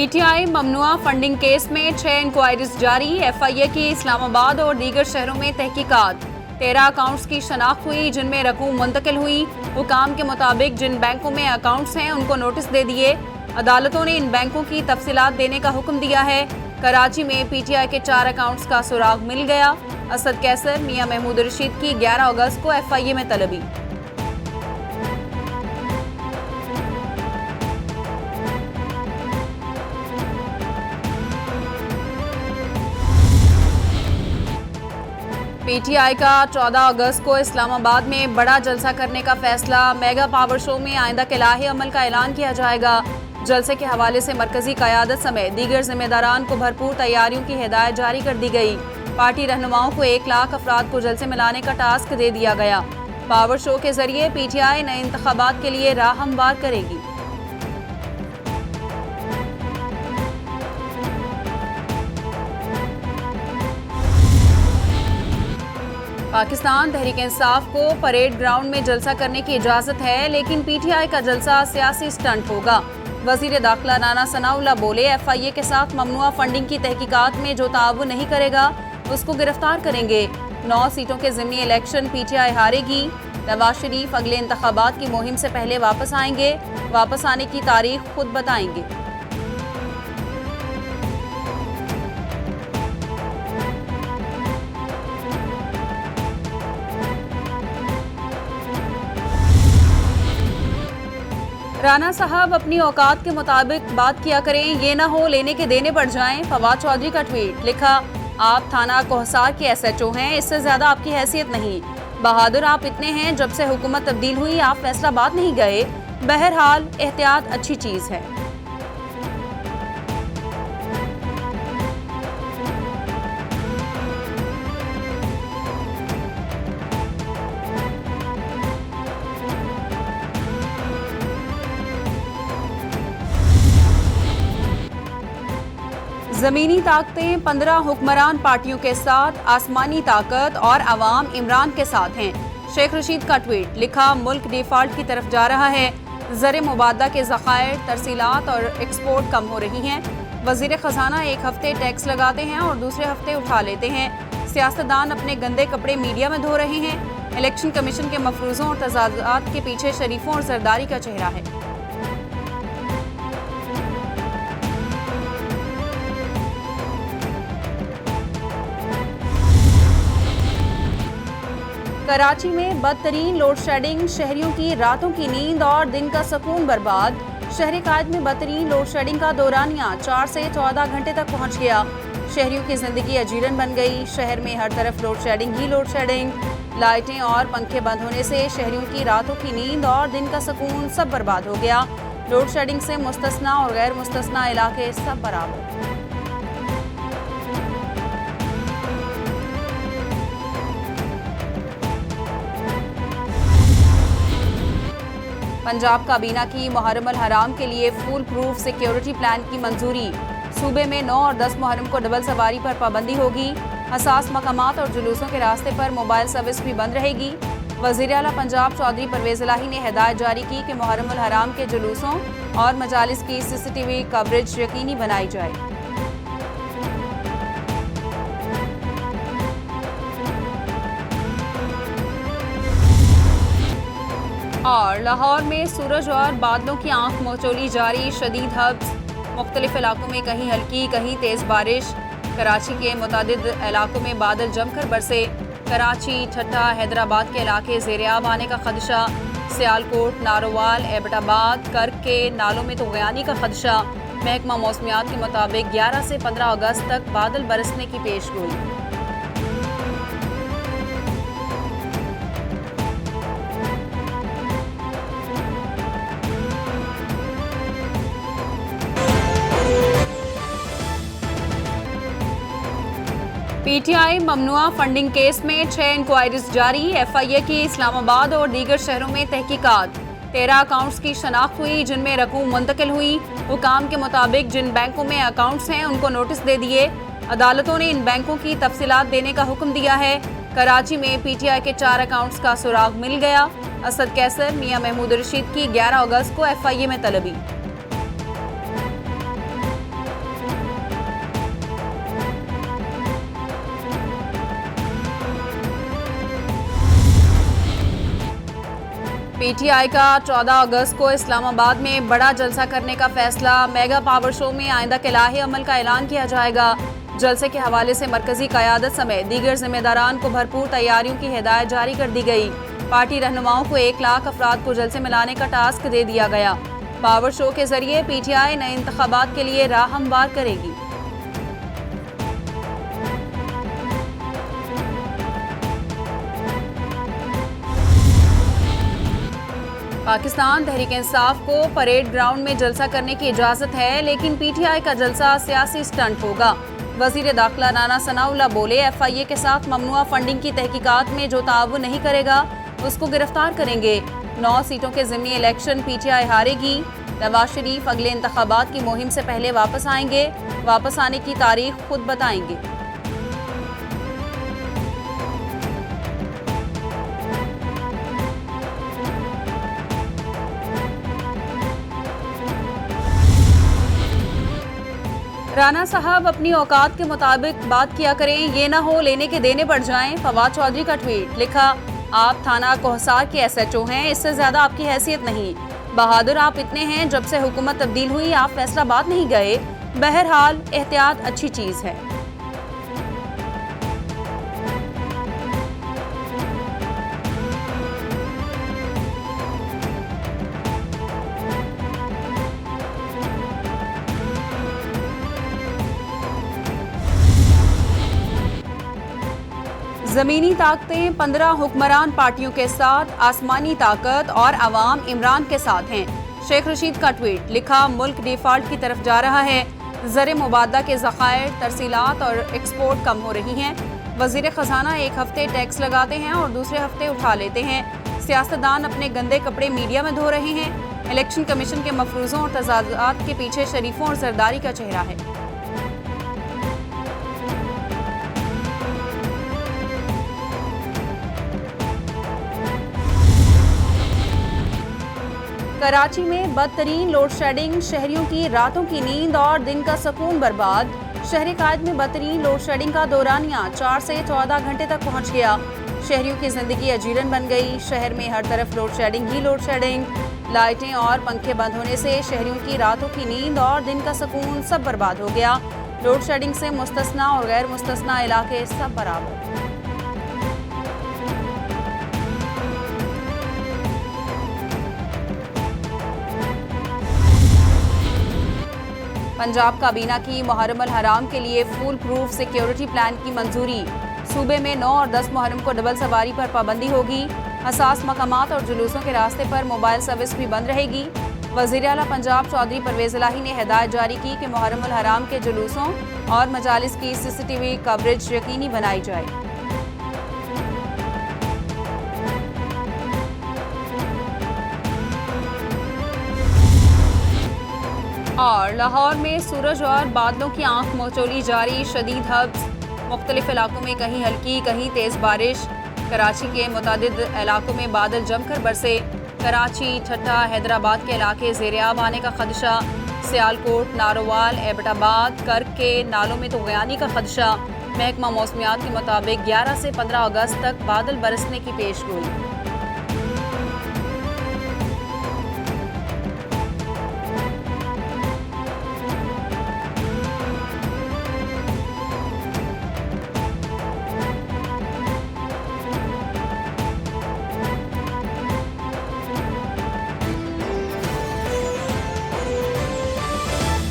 PTI ममनुआ funding case में 6 inquiries जारी। FIA की इस्लामाबाद और दीगर शहरों में तहकीकात। 13 अकाउंट्स की शनाख्त हुई जिनमें रकूम मुंतकिल हुई। हुकाम के मुताबिक जिन बैंकों में अकाउंट्स हैं उनको नोटिस दे दिए। अदालतों ने इन बैंकों की तफसीलात देने का हुक्म दिया है। कराची में पीटीआई के 4 अकाउंट्स का सुराग मिल गया। असद कैसर, मियां महमूद रशीद की 11 अगस्त को एफआईए में तलबी। पीटीआई का 14 अगस्त को इस्लामाबाद में बड़ा जलसा करने का फैसला। मेगा पावर शो में आइंदा के लाहे अमल का ऐलान किया जाएगा। जलसे के हवाले से मरकजी क़यादत समेत दीगर जिम्मेदारान को भरपूर तैयारियों की हिदायत जारी कर दी गई। पार्टी रहनुमाओं को 1 लाख अफराद को जलसे में लाने का टास्क दे दिया गया। पावर शो के जरिए पीटीआई नए इंतखाबात के लिए राह हमवार करेगी। पाकिस्तान तहरीक इंसाफ को परेड ग्राउंड में जलसा करने की इजाजत है, लेकिन पीटीआई का जलसा सियासी स्टंट होगा। वजीर दाखिला राना सनाउल्लाह बोले, एफआईए के साथ ममनुआ फंडिंग की तहकीकात में जो ताउन नहीं करेगा उसको गिरफ्तार करेंगे। 9 सीटों के ज़िमनी इलेक्शन पीटीआई हारेगी। नवाज शरीफ अगले इंतखाबात की मुहिम से पहले वापस आएंगे। वापस आने की तारीख खुद बताएंगे। राना साहब अपनी औकात के मुताबिक बात किया करें, ये ना हो लेने के देने बढ़ जाएं। फवाद चौधरी का ट्वीट लिखा, आप थाना कोहसार के एसएचओ हैं, इससे ज्यादा आपकी हैसियत नहीं। बहादुर आप इतने हैं, जब से हुकूमत तब्दील हुई आप फैसलाबाद नहीं गए। बहरहाल एहतियात अच्छी चीज है। ज़मीनी ताकतें 15 हुक्मरान पार्टियों के साथ, आसमानी ताकत और अवाम इमरान के साथ हैं। शेख रशीद का ट्वीट लिखा, मुल्क डिफॉल्ट की तरफ जा रहा है। ज़र मुबादला के ज़खायर, तरसीलात और एक्सपोर्ट कम हो रही हैं। वज़ीर ख़जाना एक हफ्ते टैक्स लगाते हैं और दूसरे हफ्ते उठा लेते हैं। सियासतदान अपने गंदे कपड़े मीडिया में धो रहे हैं। इलेक्शन कमीशन के मफरूज़ों और तजादात के पीछे शरीफों और सरदारी का चेहरा है। कराची में बदतरीन लोड शेडिंग, शहरियों की रातों की नींद और दिन का सुकून बर्बाद। शहरी कायद में बदतरीन लोड शेडिंग का दौरानिया 4 से 14 घंटे तक पहुंच गया। शहरियों की जिंदगी अजीरन बन गई। शहर में हर तरफ लोड शेडिंग ही लोड शेडिंग। लाइटें और पंखे बंद होने से शहरियों की रातों की नींद और दिन का सुकून सब बर्बाद हो गया। लोड शेडिंग से मुस्तस्ना और गैर मुस्तस्ना इलाके सब बराबर। पंजाब काबीना की मुहर्रम अल हराम के लिए फुल प्रूफ सिक्योरिटी प्लान की मंजूरी। सूबे में 9 और 10 मुहर्रम को डबल सवारी पर पाबंदी होगी। हसास मकामात और जुलूसों के रास्ते पर मोबाइल सर्विस भी बंद रहेगी। वज़ीर आला पंजाब चौधरी परवेज़ इलाही ने हिदायत जारी की कि मुहर्रम अल हराम के जुलूसों और मजालिस की सीसीटीवी कवरेज यकीनी बनाई जाए। और लाहौर में सूरज और बादलों की आंख मचोली जारी। शदीद हब्स, मुख्तलिफ इलाकों में कहीं हल्की कहीं तेज़ बारिश। कराची के मुतादिद इलाकों में बादल जमकर बरसे। कराची, ठट्टा, हैदराबाद के इलाके ज़ेर-ए-आब आने का खदशा। सियालकोट, नारोवाल, एबटाबाद, कर्क के नालों में तो गयानी का खदशा। महकमा मौसमियात के मुताबिक 11 से 15 अगस्त तक बादल बरसने की पेशगोई। पीटीआई ममनुआ फंडिंग केस में 6 इंक्वायरीज जारी। एफआईए की इस्लामाबाद और दीगर शहरों में तहकीकात। 13 अकाउंट्स की शनाख्त हुई जिनमें रकूम मुंतकिल हुई। हुकाम के मुताबिक जिन बैंकों में अकाउंट्स हैं उनको नोटिस दे दिए। अदालतों ने इन बैंकों की तफसीलात देने का हुक्म दिया है। कराची में पीटीआई के 4 अकाउंट्स का सुराग मिल गया। असद कैसर, मियां महमूद रशीद की 11 अगस्त को एफआईए में तलबी। पीटीआई का 14 अगस्त को इस्लामाबाद में बड़ा जलसा करने का फैसला। मेगा पावर शो में आइंदा के लाहे अमल का ऐलान किया जाएगा। जलसे के हवाले से मरकजी क़यादत समेत दीगर जिम्मेदारान को भरपूर तैयारियों की हिदायत जारी कर दी गई। पार्टी रहनुमाओं को 1 लाख अफराद को जलसे में लाने का टास्क दे दिया गया। पावर शो के जरिए पीटीआई नए इंतखाबात के लिए राह हमवार करेगी। पाकिस्तान तहरीक इंसाफ को परेड ग्राउंड में जलसा करने की इजाजत है, लेकिन पीटीआई का जलसा सियासी स्टंट होगा। वजीर दाखिला राना सनाउल्लाह बोले, FIA के साथ ममनुआ फंडिंग की तहकीकात में जो ताउन नहीं करेगा उसको गिरफ्तार करेंगे। 9 सीटों के ज़िमनी इलेक्शन पीटीआई हारेगी। नवाज शरीफ अगले इंतखाबात की मुहिम से पहले वापस आएंगे। वापस आने की तारीख खुद बताएंगे। राना साहब अपनी औकात के मुताबिक बात किया करें, ये ना हो लेने के देने बढ़ जाएं। फवाद चौधरी का ट्वीट लिखा, आप थाना कोहसार के SHO हैं, इससे ज्यादा आपकी हैसियत नहीं। बहादुर आप इतने हैं, जब से हुकूमत तब्दील हुई आप फैसलाबाद नहीं गए। बहरहाल एहतियात अच्छी चीज है। ज़मीनी ताकतें 15 हुक्मरान पार्टियों के साथ, आसमानी ताकत और अवाम इमरान के साथ हैं। शेख रशीद का ट्वीट लिखा, मुल्क डिफॉल्ट की तरफ जा रहा है। ज़र मुबादा के ज़खायर, तरसीलात और एक्सपोर्ट कम हो रही हैं। वज़ीर ख़जाना एक हफ्ते टैक्स लगाते हैं और दूसरे हफ्ते उठा लेते हैं। सियासतदान अपने गंदे कपड़े मीडिया में धो रहे हैं। इलेक्शन कमीशन के मफरूज़ों और तजादात के पीछे शरीफों और जरदारी का चेहरा है। कराची में बदतरीन लोड शेडिंग, शहरियों की रातों की नींद और दिन का सुकून बर्बाद। शहर कायद में बदतरीन लोड शेडिंग का दौरानिया 4 से 14 घंटे तक पहुंच गया। शहरियों की जिंदगी अजीरन बन गई। शहर में हर तरफ लोड शेडिंग ही लोड शेडिंग। लाइटें और पंखे बंद होने से शहरियों की रातों की नींद और दिन का सुकून सब बर्बाद हो गया। लोड शेडिंग से मुस्तस्ना और गैर मुस्तस्ना इलाके सब बराबर। पंजाब काबीना की मुहर्रम अल हराम के लिए फुल प्रूफ सिक्योरिटी प्लान की मंजूरी। सूबे में 9 और 10 मुहर्रम को डबल सवारी पर पाबंदी होगी। हसास मकामात और जुलूसों के रास्ते पर मोबाइल सर्विस भी बंद रहेगी। वज़ीर आला पंजाब चौधरी परवेज़ इलाही ने हिदायत जारी की कि मुहर्रम अल हराम के जुलूसों और मजालिस की CCTV कवरेज यकीनी बनाई जाए। और लाहौर में सूरज और बादलों की आंख मचोली जारी। शदीद हब्स, मुख्तलिफ इलाकों में कहीं हल्की कहीं तेज़ बारिश। कराची के मुतादिद इलाकों में बादल जमकर बरसे। कराची, ठट्टा, हैदराबाद के इलाके ज़ेर-ए-आब आने का खदशा। सियालकोट, नारोवाल, एबटाबाद, कर्क के नालों में तग़यानी का खदशा। महकमा मौसमियात के मुताबिक 11 से 15 अगस्त तक बादल बरसने की पेशगोई।